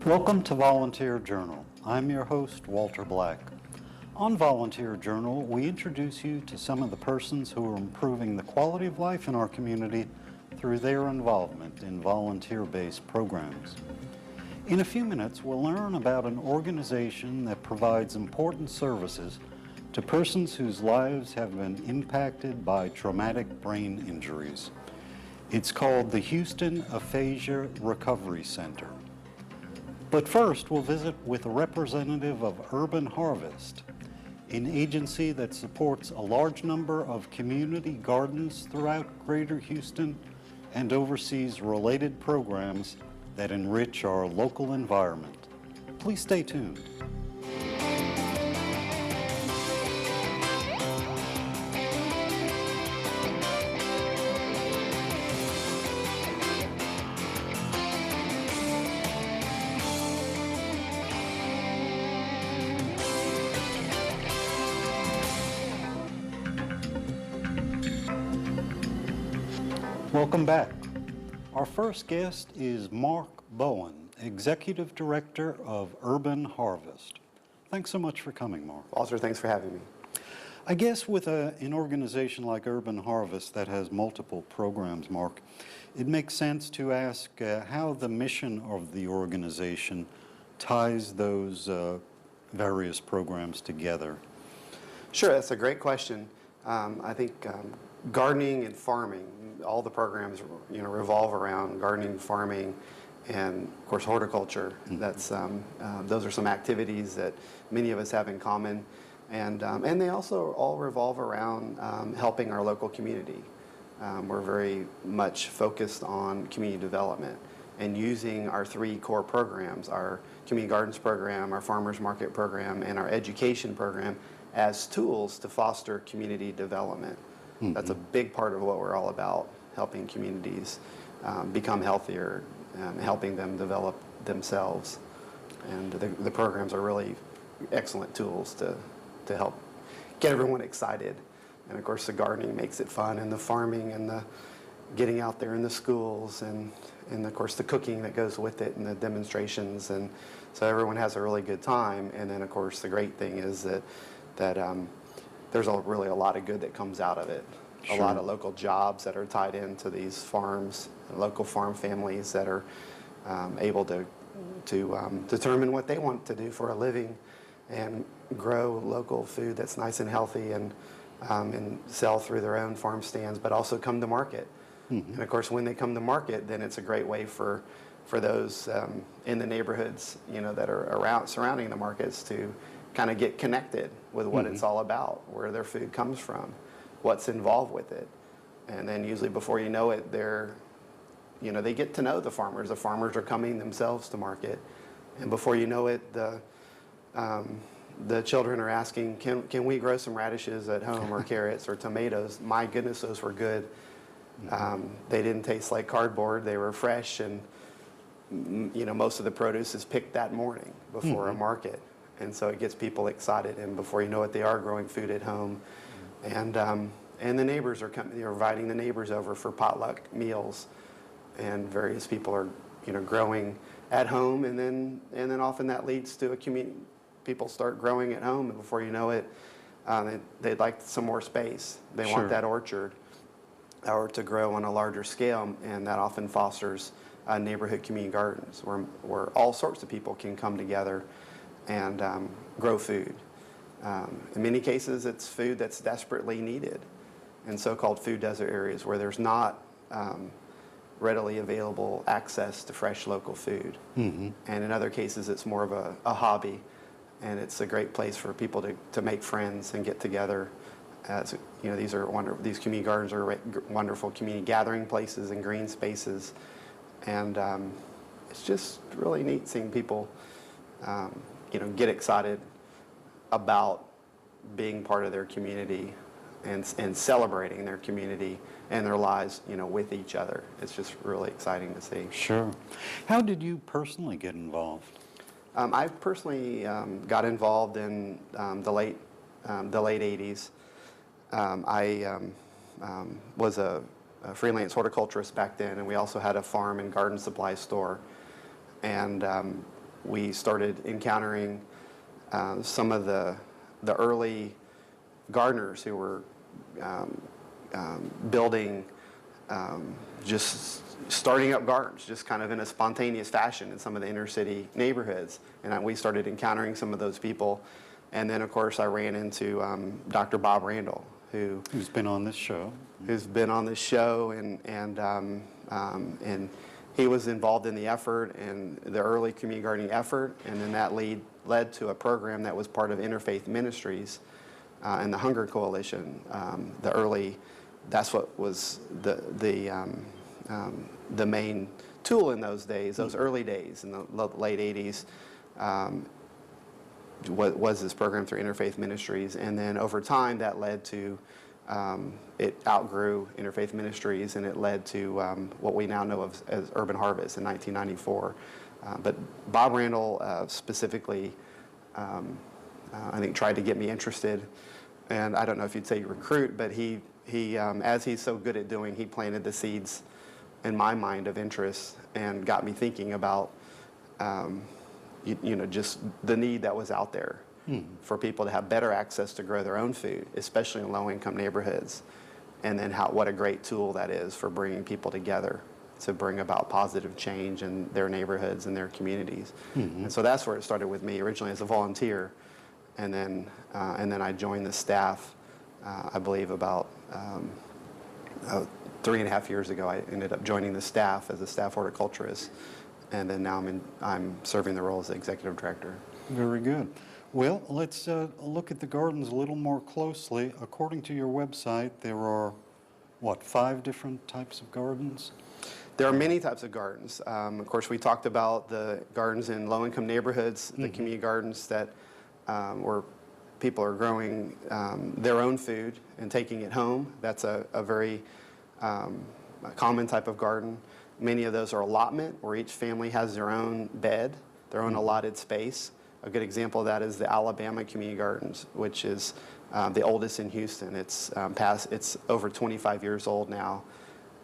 Welcome to Volunteer Journal. I'm your host, Walter Black. On Volunteer Journal, we introduce you to some of the persons who are improving the quality of life in our community through their involvement in volunteer-based programs. In a few minutes, we'll learn about an organization that provides important services to persons whose lives have been impacted by traumatic brain injuries. It's called the Houston Aphasia Recovery Center. But first, we'll visit with a representative of Urban Harvest, an agency that supports a large number of community gardens throughout Greater Houston and oversees related programs that enrich our local environment. Please stay tuned. Welcome back. Our first guest is Mark Bowen, Executive Director of Urban Harvest. Thanks so much for coming, Mark. Walter, thanks for having me. I guess with an organization like Urban Harvest that has multiple programs, Mark, it makes sense to ask how the mission of the organization ties those various programs together. Sure, that's a great question. I think gardening and farming, all the programs revolve around gardening, farming, and of course horticulture. That's those are some activities that many of us have in common, and they also all revolve around helping our local community. We're very much focused on community development and using our three core programs, our community gardens program, our farmers market program, and our education program as tools to foster community development. That's a big part of what we're all about, helping communities become healthier, helping them develop themselves. And the programs are really excellent tools to help get everyone excited. And of course the gardening makes it fun, and the farming and the getting out there in the schools, and of course the cooking that goes with it, and the demonstrations, and so everyone has a really good time. And then of course the great thing is that there's really a lot of good that comes out of it. Sure. A lot of local jobs that are tied into these farms, local farm families that are able to determine what they want to do for a living and grow local food that's nice and healthy, and sell through their own farm stands, but also come to market. And of course, when they come to market, then it's a great way for those in the neighborhoods, that are surrounding the markets to kind of get connected with what it's all about, where their food comes from, what's involved with it. And then usually before you know it, they get to know the farmers. The farmers are coming themselves to market. And before you know it, the children are asking, can we grow some radishes at home, or carrots or tomatoes? My goodness, those were good. They didn't taste like cardboard. They were fresh, and most of the produce is picked that morning before a market. And so it gets people excited, and before you know it, they are growing food at home. And the neighbors are coming. They're inviting the neighbors over for potluck meals, and various people are growing at home, and then often that leads to a community. People start growing at home, and before you know it, they'd like some more space. They want that orchard or to grow on a larger scale, and that often fosters neighborhood community gardens where all sorts of people can come together and grow food. In many cases, it's food that's desperately needed in so-called food desert areas where there's not readily available access to fresh local food. And in other cases, it's more of a hobby, and it's a great place for people to make friends and get together. These community gardens are wonderful community gathering places and green spaces, and it's just really neat seeing people get excited about being part of their community and celebrating their community and their lives, with each other. It's just really exciting to see. Sure. How did you personally get involved? I personally got involved in the late 80s. I was a freelance horticulturist back then, and we also had a farm and garden supply store. And we started encountering some of the early gardeners who were building, just starting up gardens, just kind of in a spontaneous fashion in some of the inner city neighborhoods. And we started encountering some of those people. And then, of course, I ran into Dr. Bob Randall, Who's been on this show. And he was involved in the effort and the early community gardening effort, and then that led to a program that was part of Interfaith Ministries and the Hunger Coalition. That's what was the main tool in those days, those early days in the late 80s. Was this program through Interfaith Ministries, and then over time that led to it outgrew Interfaith Ministries, and it led to what we now know of as Urban Harvest in 1994. But Bob Randall specifically, I think, tried to get me interested, and I don't know if you'd say recruit, but he as he's so good at doing, he planted the seeds in my mind of interest and got me thinking about just the need that was out there for people to have better access to grow their own food, especially in low-income neighborhoods, and then what a great tool that is for bringing people together to bring about positive change in their neighborhoods and their communities. And so that's where it started with me, originally as a volunteer, and then I joined the staff, I believe about 3.5 years ago. I ended up joining the staff as a staff horticulturist, and then now I'm serving the role as the executive director. Very good. Well, let's look at the gardens a little more closely. According to your website, there are, 5 different types of gardens? There are many types of gardens. Of course, we talked about the gardens in low-income neighborhoods, the community gardens that where people are growing their own food and taking it home. That's a very common type of garden. Many of those are allotment, where each family has their own bed, their own allotted space. A good example of that is the Alabama Community Gardens, which is the oldest in Houston. It's over 25 years old now,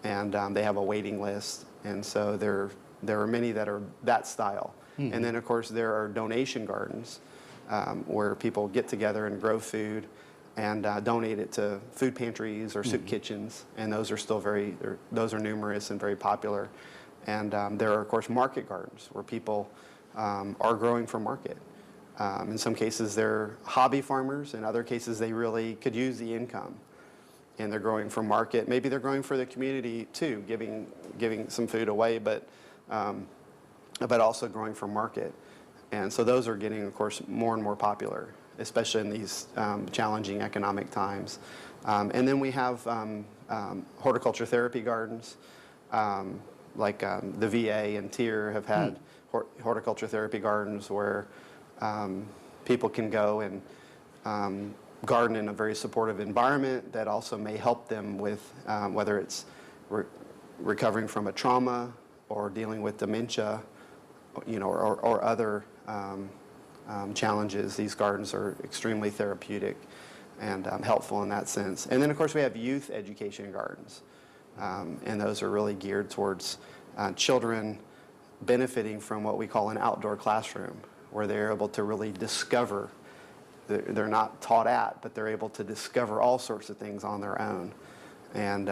and they have a waiting list. And so there are many that are that style. And then, of course, there are donation gardens where people get together and grow food and donate it to food pantries or soup kitchens, and those are still those are numerous and very popular. And there are, of course, market gardens where people are growing for market. In some cases, they're hobby farmers. In other cases, they really could use the income, and they're growing for market. Maybe they're growing for the community too, giving some food away, but also growing for market. And so those are getting, of course, more and more popular, especially in these challenging economic times. And then we have horticulture therapy gardens, like the VA and TIER have had horticulture therapy gardens where people can go and garden in a very supportive environment that also may help them with whether it's recovering from a trauma or dealing with dementia, or other challenges. These gardens are extremely therapeutic and helpful in that sense. And then, of course, we have youth education gardens, and those are really geared towards children benefiting from what we call an outdoor classroom, where they're able to really discover. They're not taught at, but they're able to discover all sorts of things on their own. And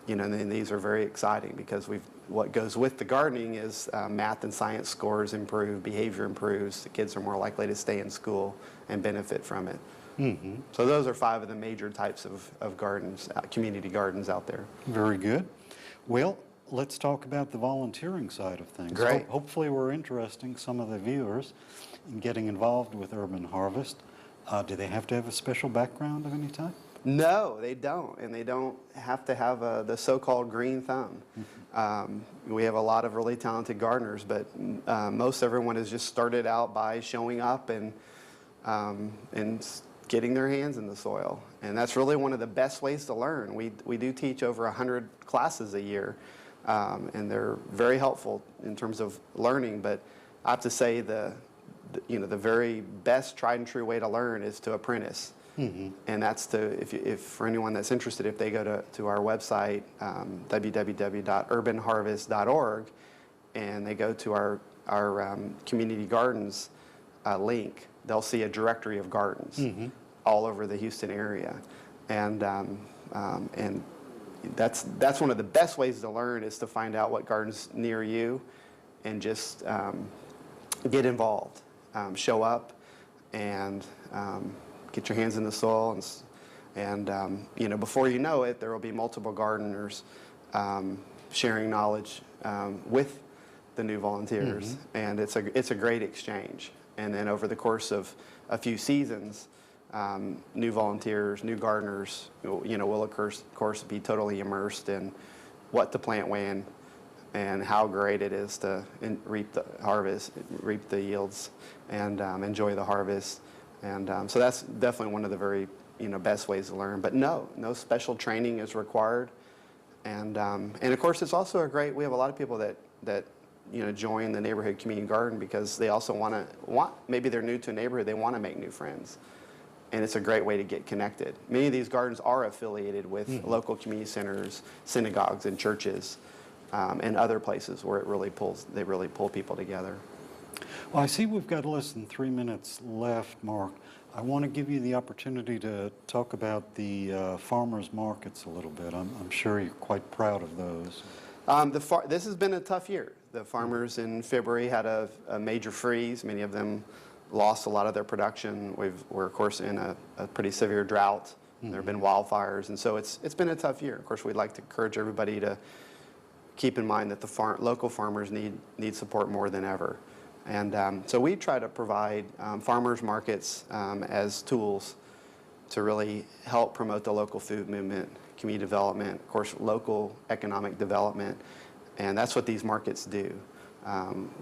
and these are very exciting because what goes with the gardening is math and science scores improve, behavior improves, the kids are more likely to stay in school and benefit from it. So those are 5 of the major types of gardens, community gardens out there. Very good. Well, let's talk about the volunteering side of things. Great. Hopefully we're interesting some of the viewers in getting involved with Urban Harvest. Do they have to have a special background of any type? No, they don't, and they don't have to have the so-called green thumb. We have a lot of really talented gardeners, but most everyone has just started out by showing up and getting their hands in the soil, and that's really one of the best ways to learn. We do teach over 100 classes a year, and they're very helpful in terms of learning. But I have to say the very best tried and true way to learn is to apprentice. And that's if for anyone that's interested, if they go to our website, www.urbanharvest.org, and they go to our community gardens link, they'll see a directory of gardens all over the Houston area. And that's one of the best ways to learn, is to find out what gardens near you and just get involved. Show up and get your hands in the soil, and before you know it, there will be multiple gardeners sharing knowledge with the new volunteers, and it's a great exchange. And then over the course of a few seasons, new volunteers, new gardeners, will of course be totally immersed in what to plant when, and how great it is to reap the harvest, reap the yields, and enjoy the harvest. And so that's definitely one of the very best ways to learn. But no special training is required. And of course, it's also we have a lot of people that join the neighborhood community garden because they also maybe they're new to a neighborhood, they want to make new friends. And it's a great way to get connected. Many of these gardens are affiliated with local community centers, synagogues, and churches, and other places where they really pull people together. Well, I see we've got less than 3 minutes left, Mark. I want to give you the opportunity to talk about the farmers markets a little bit. I'm sure you're quite proud of those. This has been a tough year. The farmers in February had a major freeze. Many of them lost a lot of their production. We're of course in a pretty severe drought. There have been wildfires, and so it's been a tough year. Of course, we'd like to encourage everybody to keep in mind that the local farmers need support more than ever. And so we try to provide farmers markets as tools to really help promote the local food movement, community development, of course, local economic development, and that's what these markets do.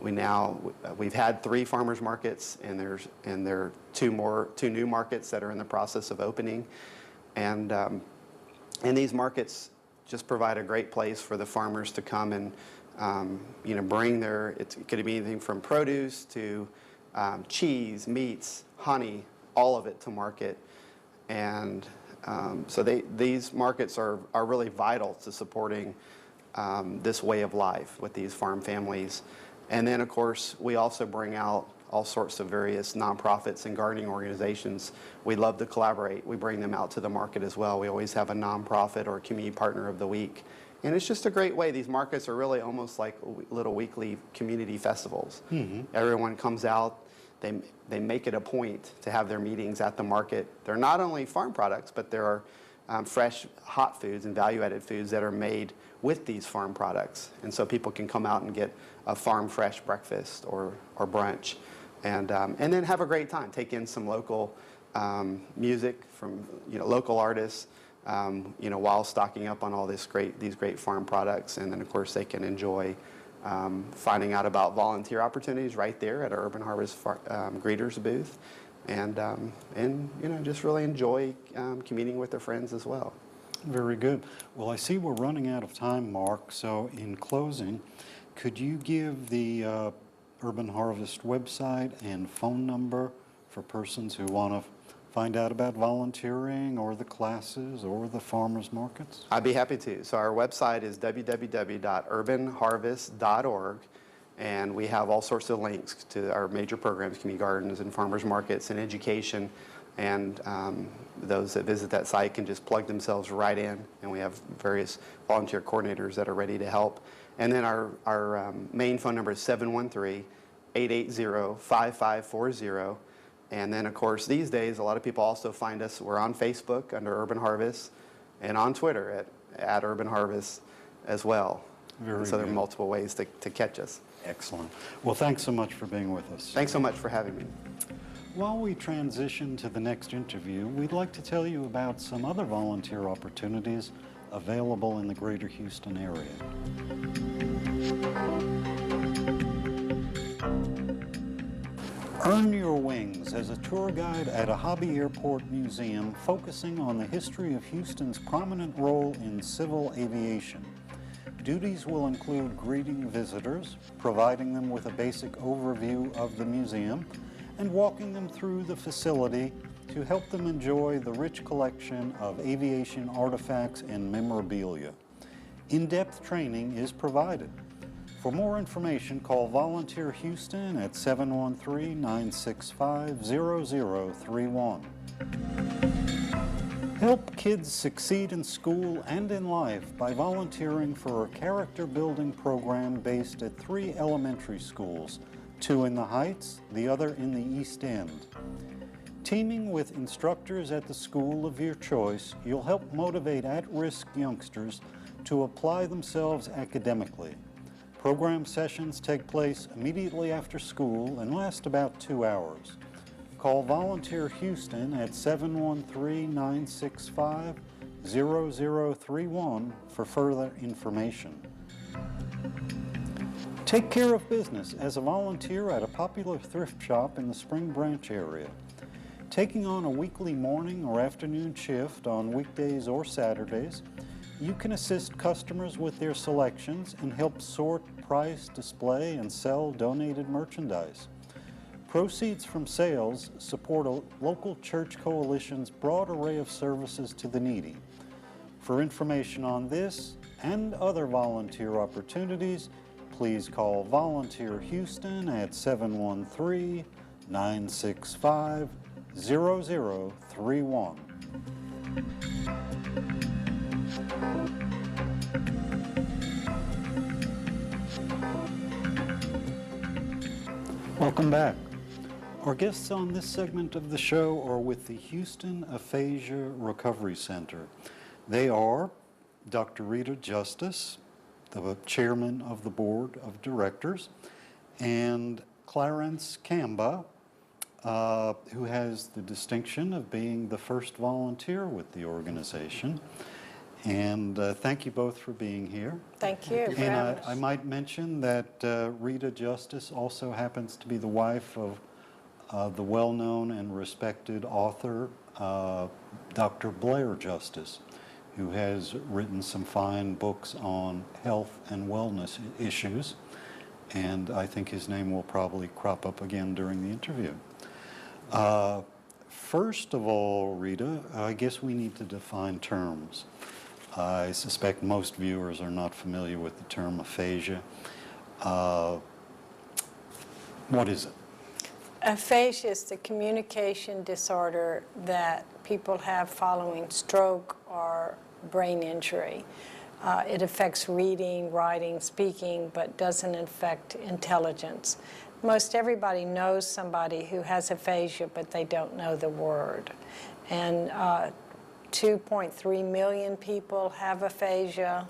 We've had 3 farmers markets, and there are 2 new markets that are in the process of opening, and these markets just provide a great place for the farmers to come and bring it could be anything from produce to cheese, meats, honey, all of it to market. And so these markets are really vital to supporting this way of life with these farm families. And then, of course, we also bring out all sorts of various nonprofits and gardening organizations. We love to collaborate. We bring them out to the market as well. We always have a nonprofit or a community partner of the week. And it's just a great way. These markets are really almost like little weekly community festivals. Everyone comes out. They make it a point to have their meetings at the market. They're not only farm products, but there are fresh, hot foods and value-added foods that are made with these farm products. And so people can come out and get a farm fresh breakfast or brunch, and then have a great time. Take in some local music from local artists, while stocking up on all these great farm products. And then, of course, they can enjoy finding out about volunteer opportunities right there at our Urban Harvest greeters booth, and just really enjoy communing with their friends as well. Very good. Well, I see we're running out of time, Mark. So in closing, could you give the Urban Harvest website and phone number for persons who want to find out about volunteering or the classes or the farmers markets? I'd be happy to. So our website is www.urbanharvest.org, and we have all sorts of links to our major programs, community gardens and farmers markets and education. And those that visit that site can just plug themselves right in, and we have various volunteer coordinators that are ready to help. And then our main phone number is 713-880-5540. And then, of course, these days, a lot of people also find us. We're on Facebook under Urban Harvest, and on Twitter at Urban Harvest as well. So there are multiple ways to catch us. Excellent. Well, thanks so much for being with us. Thanks so much for having me. While we transition to the next interview, we'd like to tell you about some other volunteer opportunities available in the greater Houston area. Earn your wings as a tour guide at a hobby airport museum focusing on the history of Houston's prominent role in civil aviation. Duties will include greeting visitors, providing them with a basic overview of the museum, and walking them through the facility to help them enjoy the rich collection of aviation artifacts and memorabilia. In-depth training is provided. For more information, call Volunteer Houston at 713-965-0031. Help kids succeed in school and in life by volunteering for a character-building program based at 3 elementary schools, 2 in the Heights, the other in the East End. Teaming with instructors at the school of your choice, you'll help motivate at-risk youngsters to apply themselves academically. Program sessions take place immediately after school and last about 2 hours. Call Volunteer Houston at 713-965-0031 for further information. Take care of business as a volunteer at a popular thrift shop in the Spring Branch area. Taking on a weekly morning or afternoon shift on weekdays or Saturdays, you can assist customers with their selections and help sort, price, display, and sell donated merchandise. Proceeds from sales support a local church coalition's broad array of services to the needy. For information on this and other volunteer opportunities, please call Volunteer Houston at 713-965-0031. Welcome back. Our guests on this segment of the show are with the Houston Aphasia Recovery Center. They are Dr. Rita Justice, the chairman of the board of directors, and Clarence Camba, who has the distinction of being the first volunteer with the organization. And thank you both for being here. Thank you for And having us. I might mention that Rita Justice also happens to be the wife of the well-known and respected author, Dr. Blair Justice, who has written some fine books on health and wellness issues. And I think his name will probably crop up again during the interview. First of all, Rita, I guess we need to define terms. I suspect most viewers are not familiar with the term aphasia. What is it? Aphasia is the communication disorder that people have following stroke or brain injury. It affects reading, writing, speaking, but doesn't affect intelligence. Most everybody knows somebody who has aphasia, but they don't know the word. And 2.3 million people have aphasia.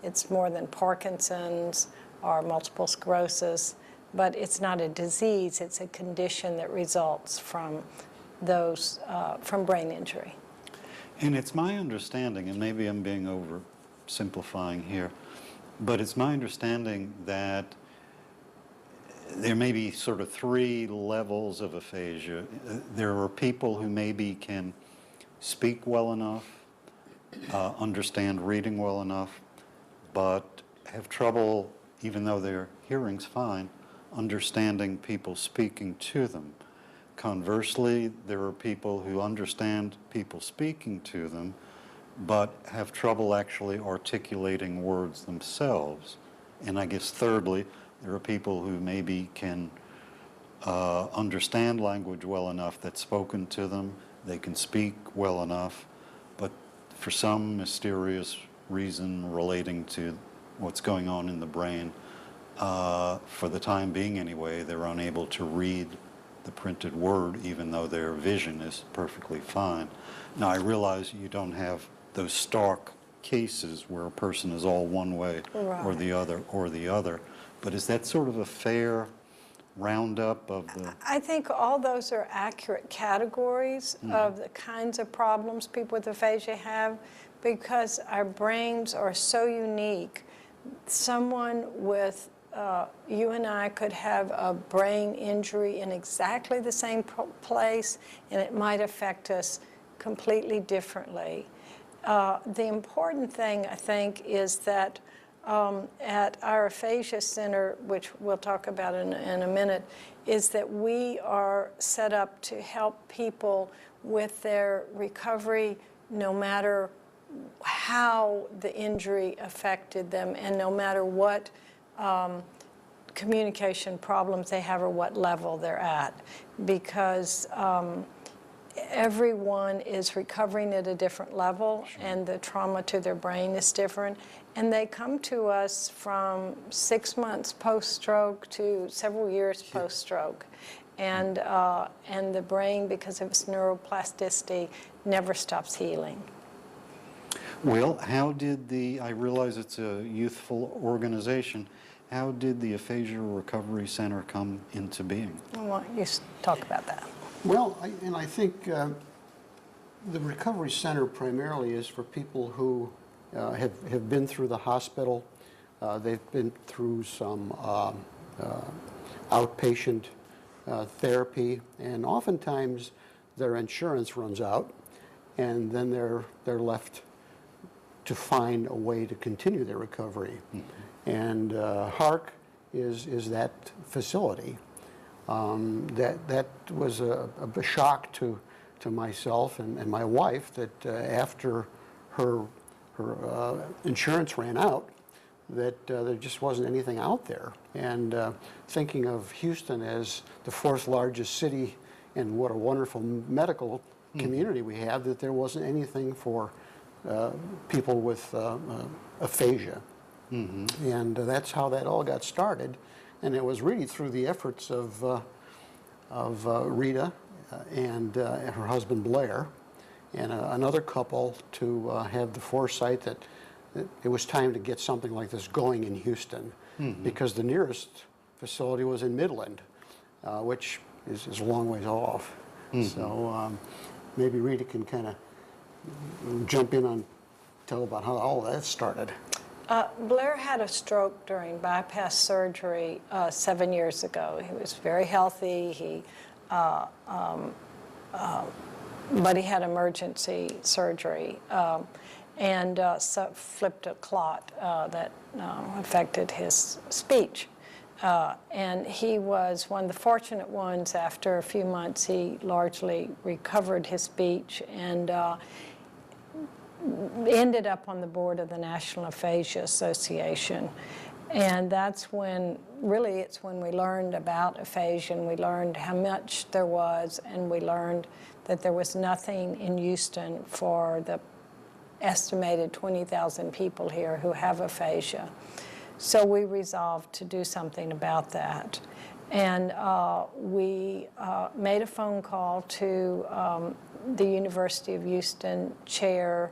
It's more than Parkinson's or multiple sclerosis, but it's not a disease, it's a condition that results from those, from brain injury. And it's my understanding, and maybe I'm being oversimplifying here, but it's my understanding that there may be sort of 3 levels of aphasia. There are people who maybe can speak well enough, understand reading well enough, but have trouble, even though their hearing's fine, understanding people speaking to them. Conversely, there are people who understand people speaking to them, but have trouble actually articulating words themselves. And I guess thirdly, there are people who maybe can understand language well enough that's spoken to them, they can speak well enough, but for some mysterious reason relating to what's going on in the brain, for the time being anyway, they're unable to read the printed word even though their vision is perfectly fine. Now I realize you don't have those stark cases where a person is all one way or the other, but is that sort of a fair roundup of the... I think all those are accurate categories of the kinds of problems people with aphasia have, because our brains are so unique. Someone with, you and I could have a brain injury in exactly the same place, and it might affect us completely differently. The important thing, I think, is that at our Aphasia Center, which we'll talk about in a minute, is that we are set up to help people with their recovery no matter how the injury affected them and no matter what communication problems they have or what level they're at, because everyone is recovering at a different level, and the trauma to their brain is different. And they come to us from 6 months post-stroke to several years post-stroke. And the brain, because of its neuroplasticity, never stops healing. Well, how did I realize it's a youthful organization, how did the Aphasia Recovery Center come into being? I want you to talk about that. Well, I think the Recovery Center primarily is for people who have been through the hospital. They've been through some outpatient therapy, and oftentimes their insurance runs out, and then they're left to find a way to continue their recovery. Mm-hmm. And HARC is that facility. That was a shock to myself and my wife, that after her insurance ran out, that there just wasn't anything out there. And thinking of Houston as the 4th largest city and what a wonderful medical community we have, that there wasn't anything for people with aphasia. Mm-hmm. And that's how that all got started. And it was really through the efforts of Rita and her husband Blair and another couple to have the foresight that it was time to get something like this going in Houston, mm-hmm. because the nearest facility was in Midland, which is a long ways off. Mm-hmm. So maybe Rita can kind of jump in on, tell about how all that started. Blair had a stroke during bypass surgery 7 years ago. He was very healthy. But he had emergency surgery and flipped a clot that affected his speech. And he was one of the fortunate ones. After a few months, he largely recovered his speech and ended up on the board of the National Aphasia Association. And that's when, really, it's when we learned about aphasia, and we learned how much there was, and we learned that there was nothing in Houston for the estimated 20,000 people here who have aphasia. So we resolved to do something about that. And we made a phone call to the University of Houston chair,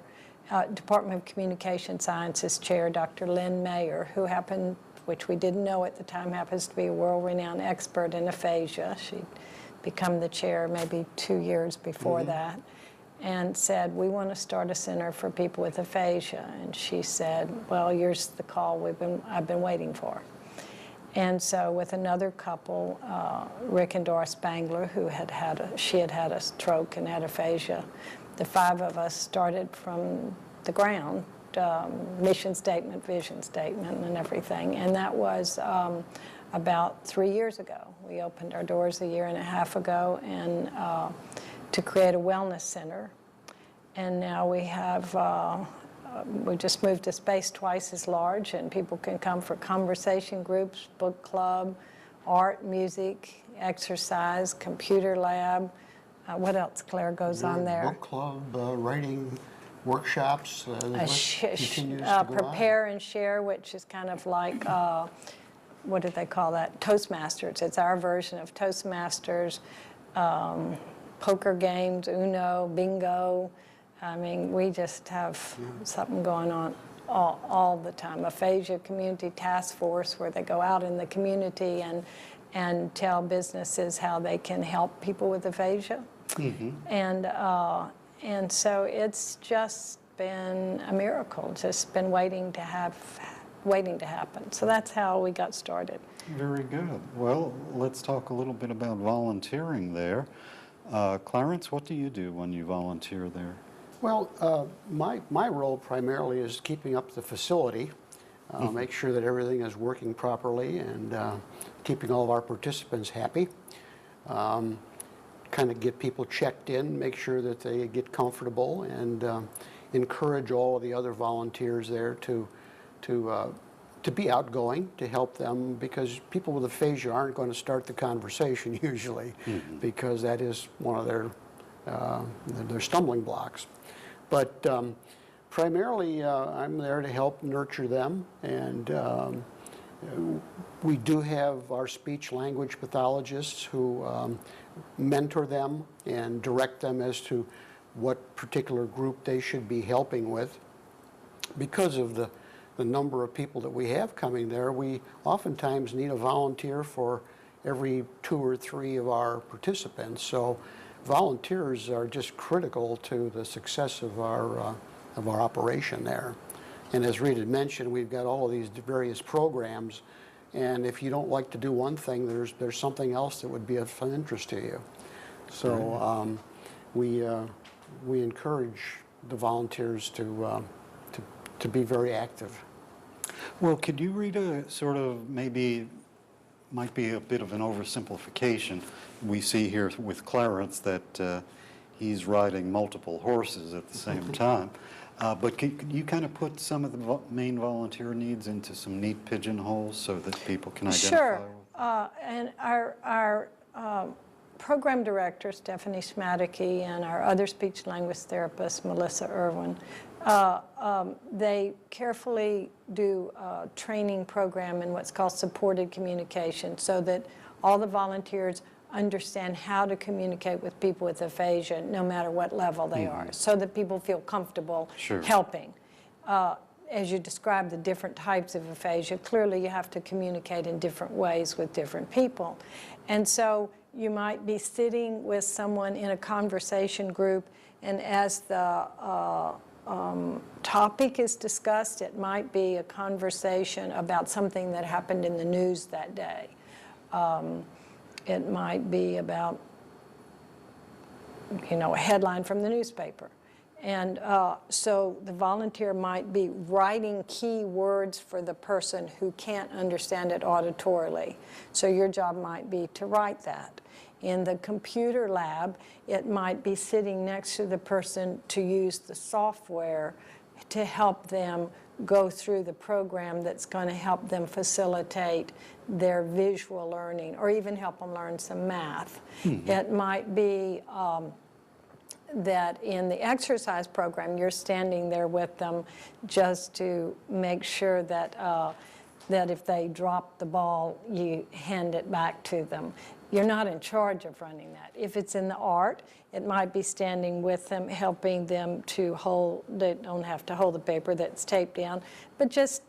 Department of Communication Sciences chair, Dr. Lynn Mayer, who happened, which we didn't know at the time, happens to be a world-renowned expert in aphasia. She'd become the chair maybe 2 years before mm-hmm. that, and said, we want to start a center for people with aphasia. And she said, well, here's the call I've been waiting for. And so with another couple, Rick and Doris Spangler, who she had had a stroke and had aphasia, the 5 of us started from the ground, mission statement, vision statement, and everything. And that was about 3 years ago. We opened our doors a year and a half ago, and to create a wellness center. And now we have, we just moved a space twice as large, and people can come for conversation groups, book club, art, music, exercise, computer lab. What else, Claire, goes on there? Book club, writing workshops. Prepare and share, which is kind of like, what do they call that? Toastmasters. It's our version of Toastmasters. Poker games, Uno, bingo. I mean, we just have something going on all the time. Aphasia Community Task Force, where they go out in the community and tell businesses how they can help people with aphasia. Mm-hmm. And so it's just been a miracle, just been waiting to happen. So that's how we got started. Very good. Well, let's talk a little bit about volunteering there. Clarence, what do you do when you volunteer there? Well, my role primarily is keeping up the facility, make sure that everything is working properly, and keeping all of our participants happy. Kind of get people checked in, make sure that they get comfortable, and encourage all of the other volunteers there to to be outgoing, to help them, because people with aphasia aren't going to start the conversation usually, because that is one of their stumbling blocks. But primarily, I'm there to help nurture them, and we do have our speech language pathologists who mentor them and direct them as to what particular group they should be helping with. Because of the number of people that we have coming there, we oftentimes need a volunteer for every 2 or 3 of our participants. So volunteers are just critical to the success of our operation there. And as Rita mentioned, we've got all of these various programs, and if you don't like to do one thing, there's something else that would be of interest to you. So we encourage the volunteers to be very active. Well, could you read a sort of, maybe, might be a bit of an oversimplification. We see here with Clarence that he's riding multiple horses at the same time. But could you kind of put some of the main volunteer needs into some neat pigeonholes so that people can identify? Sure. And our program director, Stephanie Smadeke, and our other speech language therapist, Melissa Irwin, they carefully do a training program in what's called supported communication, so that all the volunteers understand how to communicate with people with aphasia, no matter what level they are, so that people feel comfortable helping. As you describe the different types of aphasia, clearly you have to communicate in different ways with different people. And so you might be sitting with someone in a conversation group, and as the topic is discussed, it might be a conversation about something that happened in the news that day. It might be about, a headline from the newspaper. And so the volunteer might be writing key words for the person who can't understand it auditorily. So your job might be to write that. In the computer lab, it might be sitting next to the person to use the software to help them go through the program that's going to help them facilitate their visual learning, or even help them learn some math. It might be that in the exercise program, you're standing there with them just to make sure that that if they drop the ball, you hand it back to them. You're not in charge of running that. If it's in the art, it might be standing with them, helping them to hold, they don't have to hold the paper that's taped down, but just,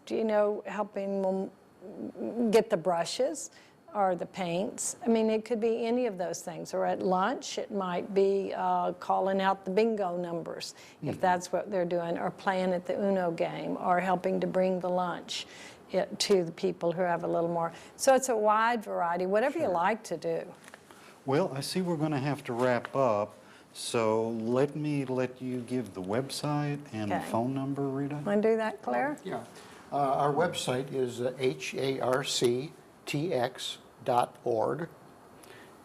helping them get the brushes or the paints. I mean, it could be any of those things. Or at lunch, it might be calling out the bingo numbers, if that's what they're doing, or playing at the Uno game, or helping to bring the lunch to the people who have a little more. So it's a wide variety, whatever you like to do. Well, I see we're going to have to wrap up, so let me let you give the website and the phone number, Rita. Want to do that, Claire? Yeah. Our website is harctx.org,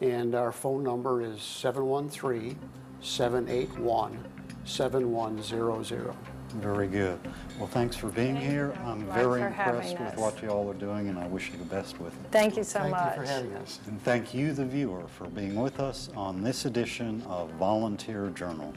and our phone number is 713-781-7100. Very good. Well, thanks for being here. I'm very impressed with what you all are doing, and I wish you the best with it. Thank you so much. Thank you for having us. And thank you, the viewer, for being with us on this edition of Volunteer Journal.